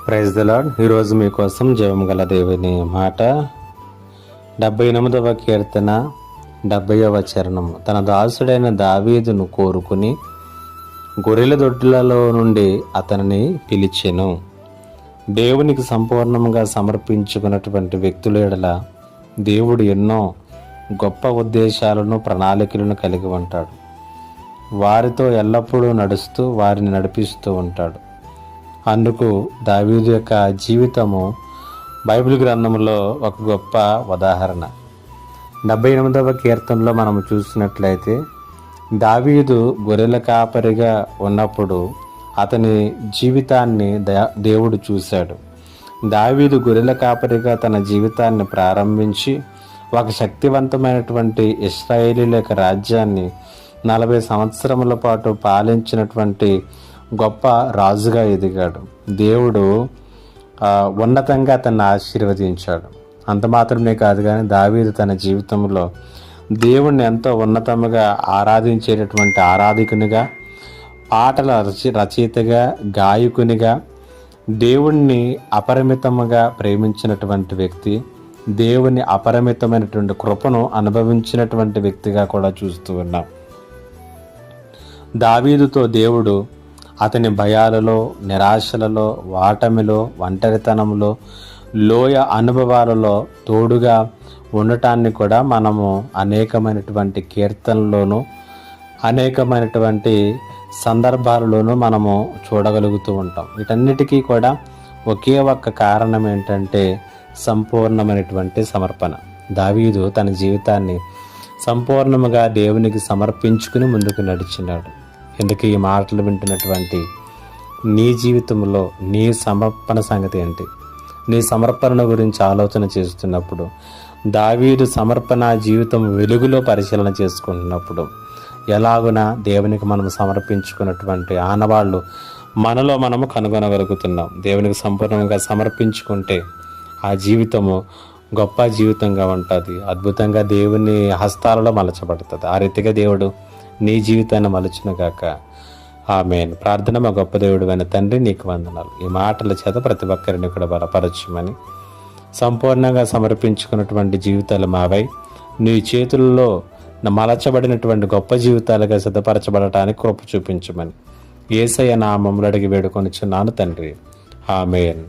Praise the lord. ఈరోజు మీకోసం జీవం గల దేవుని మాట 78వ కీర్తన 70వ చరణము. తన దాసుడైన దావీదును కోరుకుని గొర్రెల దొడ్లలో నుండి అతనిని పిలిచెను. దేవునికి సంపూర్ణంగా సమర్పించుకున్నటువంటి వ్యక్తుల ఎడల దేవుడు ఎన్నో గొప్ప ఉద్దేశాలను ప్రణాళికలను కలిగి ఉంటాడు. వారితో ఎల్లప్పుడూ నడుస్తూ వారిని నడిపిస్తూ ఉంటాడు. అందుకు దావీదు యొక్క జీవితము బైబిల్ గ్రంథంలో ఒక గొప్ప ఉదాహరణ. 78వ కీర్తనలో మనము చూసినట్లయితే దావీదు గొర్రెల కాపరిగా ఉన్నప్పుడు అతని జీవితాన్ని దేవుడు చూశాడు. దావీదు గొర్రెల కాపరిగా తన జీవితాన్ని ప్రారంభించి ఒక శక్తివంతమైనటువంటి ఇశ్రాయేలీల యొక్క రాజ్యాన్ని 40 సంవత్సరముల పాటు పాలించినటువంటి గొప్ప రాజుగా ఎదిగాడు. దేవుడు ఉన్నతంగా అతన్ని ఆశీర్వదించాడు. అంత మాత్రమే కాదు కానీ దావీదు తన జీవితంలో దేవుణ్ణి ఎంతో ఉన్నతముగా ఆరాధించేటటువంటి ఆరాధికునిగా, పాటల రచయితగా, గాయకునిగా, దేవుణ్ణి అపరిమితముగా ప్రేమించినటువంటి వ్యక్తి, దేవుని అపరిమితమైనటువంటి కృపను అనుభవించినటువంటి వ్యక్తిగా కూడా చూస్తూ ఉన్నాం. దావీదుతో దేవుడు అతని భయాలలో, నిరాశలలో, వాటమిలో, ఒంటరితనంలో, లోయ అనుభవాలలో తోడుగా ఉండటాన్ని కూడా మనము అనేకమైనటువంటి కీర్తనలోనూ అనేకమైనటువంటి సందర్భాలలోనూ మనము చూడగలుగుతూ ఉంటాం. వీటన్నిటికీ కూడా ఒకే ఒక్క కారణం ఏంటంటే సంపూర్ణమైనటువంటి సమర్పణ. దావీదు తన జీవితాన్ని సంపూర్ణముగా దేవునికి సమర్పించుకుని ముందుకు నడిచినాడు. ఎందుకు ఈ మాటలు వింటున్నటువంటి నీ జీవితంలో నీ సమర్పణ సంగతి ఏంటి? నీ సమర్పణ గురించి ఆలోచన చేస్తున్నప్పుడు, దావీదు సమర్పణ జీవితం వెలుగులో పరిశీలన చేసుకుంటున్నప్పుడు ఎలాగునా దేవునికి మనం సమర్పించుకున్నటువంటి ఆనవాళ్ళు మనలో మనము కనుగొనగలుగుతున్నాం. దేవునికి సంపూర్ణంగా సమర్పించుకుంటే ఆ జీవితము గొప్ప జీవితంగా ఉంటుంది. అద్భుతంగా దేవుని హస్తాలలో మలచబడుతుంది. ఆ రీతిగా దేవుడు నీ జీవితాన్ని మలుచునుగాక. ఆమేన్. ప్రార్థన. మా గొప్ప దేవుడు అయిన తండ్రి, నీకు వందనాలు. ఈ మాటల చేత ప్రతి ఒక్కరిని కూడా బలపరచమని, సంపూర్ణంగా సమర్పించుకున్నటువంటి జీవితాలు మావై నీ చేతుల్లో మలచబడినటువంటి గొప్ప జీవితాలుగా సిద్ధపరచబడటానికి కృప చూపించమని యేసయ్య నామములో అడిగి వేడుకొనిచున్నాను తండ్రి. ఆమేన్.